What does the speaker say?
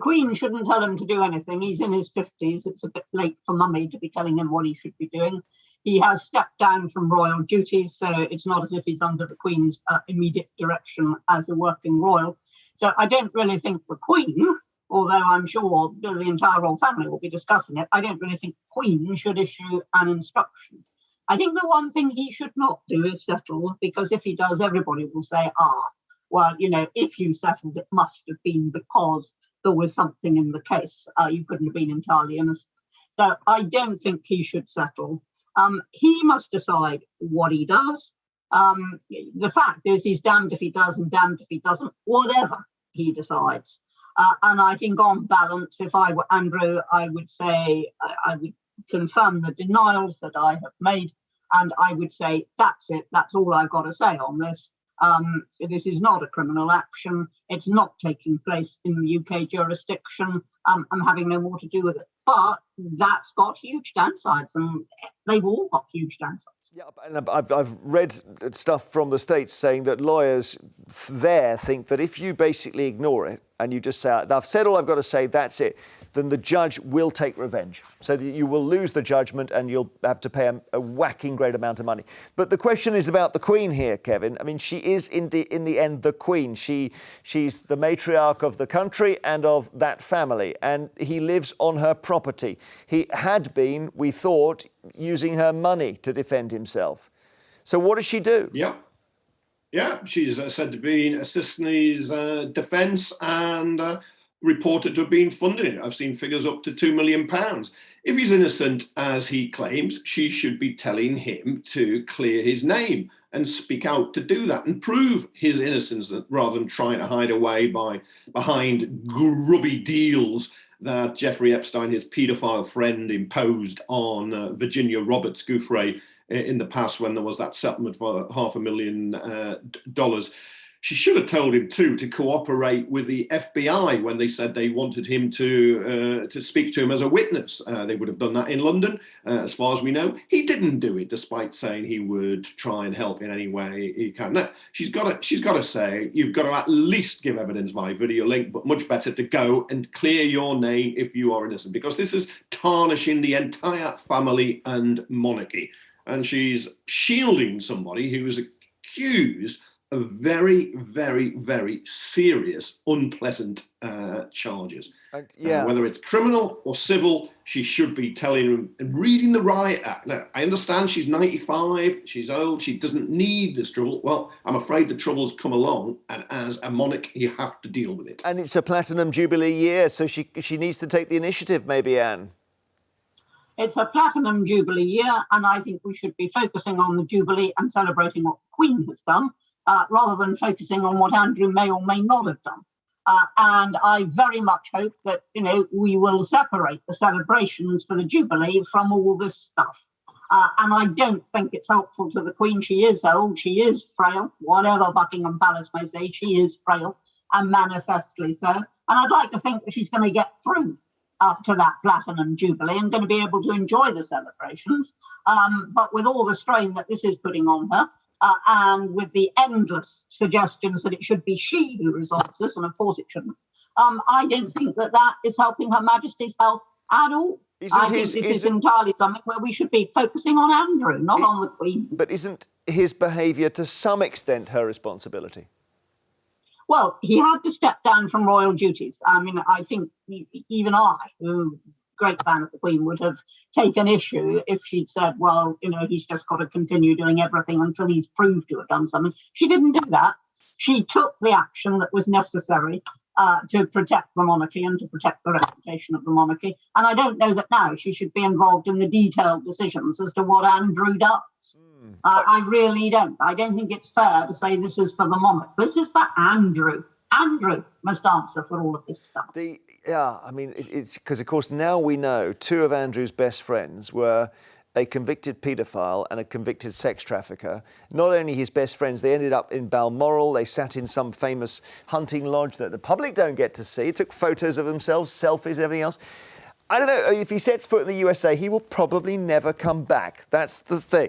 Queen shouldn't tell him to do anything. He's in his 50s. It's a bit late for Mummy to be telling him what he should be doing. He has stepped down from royal duties, so it's not as if he's under the Queen's immediate direction as a working royal. So I don't really think the Queen, although I'm sure the entire royal family will be discussing it, I don't really think the Queen should issue an instruction. I think the one thing he should not do is settle, because if he does, everybody will say, well, if you settled, it must have been because there was something in the case. You couldn't have been entirely innocent. So I don't think he should settle. He must decide what he does. The fact is, he's damned if he does and damned if he doesn't, whatever he decides. And I think on balance, if I were Andrew, I would say, I would confirm the denials that I have made. And I would say, that's it. That's all I've got to say on this. This is not a criminal action. It's not taking place in the UK jurisdiction. I'm having no more to do with it. But that's got huge downsides, and they've all got huge downsides. Yeah, and I've read stuff from the States saying that lawyers there think that if you basically ignore it and you just say, I've said all I've got to say, that's it, then the judge will take revenge. So that you will lose the judgment and you'll have to pay a whacking great amount of money. But the question is about the Queen here, Kevin. I mean, she is in the end the Queen. She's the matriarch of the country and of that family, and he lives on her property. He had been, we thought, using her money to defend himself. So what does she do? Yeah, she's said to be assisting his defence and reported to have been funding it. I've seen figures up to £2 million. If he's innocent, as he claims, she should be telling him to clear his name and speak out to do that and prove his innocence, rather than trying to hide away behind grubby deals that Jeffrey Epstein, his paedophile friend, imposed on Virginia Roberts Gouffre in the past when there was that settlement for $500,000. She should have told him too to cooperate with the FBI when they said they wanted him to speak to him as a witness. They would have done that in London, as far as we know. He didn't do it, despite saying he would try and help in any way he can. No, she's got to say, you've got to at least give evidence via video link, but much better to go and clear your name if you are innocent, because this is tarnishing the entire family and monarchy. And she's shielding somebody who is accused of very, very, very serious, unpleasant charges. Whether it's criminal or civil, she should be telling him and reading the Riot Act. Now, I understand she's 95, she's old, she doesn't need this trouble. Well, I'm afraid the trouble's come along, and as a monarch, you have to deal with it. And it's a Platinum Jubilee year, so she needs to take the initiative, maybe, Anne. It's a Platinum Jubilee year, and I think we should be focusing on the Jubilee and celebrating what the Queen has done, rather than focusing on what Andrew may or may not have done. And I very much hope that, we will separate the celebrations for the Jubilee from all this stuff. And I don't think it's helpful to the Queen. She is old, she is frail, whatever Buckingham Palace may say, she is frail, and manifestly so. And I'd like to think that she's going to get through to that Platinum Jubilee and going to be able to enjoy the celebrations. But with all the strain that this is putting on her, and with the endless suggestions that it should be she who resolves this, and of course it shouldn't, I don't think that is helping Her Majesty's health at all. I think this is entirely something where we should be focusing on Andrew, not on the Queen. But isn't his behaviour to some extent her responsibility? Well, he had to step down from royal duties. I mean, I think even I, who great fan of the Queen, would have taken issue if she'd said, well, he's just got to continue doing everything until he's proved to have done something. She didn't do that. She took the action that was necessary to protect the monarchy and to protect the reputation of the monarchy. And I don't know that now she should be involved in the detailed decisions as to what Andrew does. I really don't. I don't think it's fair to say this is for the monarch. This is for Andrew. Andrew must answer for all of this stuff. It's because, of course, now we know two of Andrew's best friends were a convicted paedophile and a convicted sex trafficker. Not only his best friends, they ended up in Balmoral. They sat in some famous hunting lodge that the public don't get to see, took photos of themselves, selfies, everything else. I don't know, if he sets foot in the USA, he will probably never come back. That's the thing.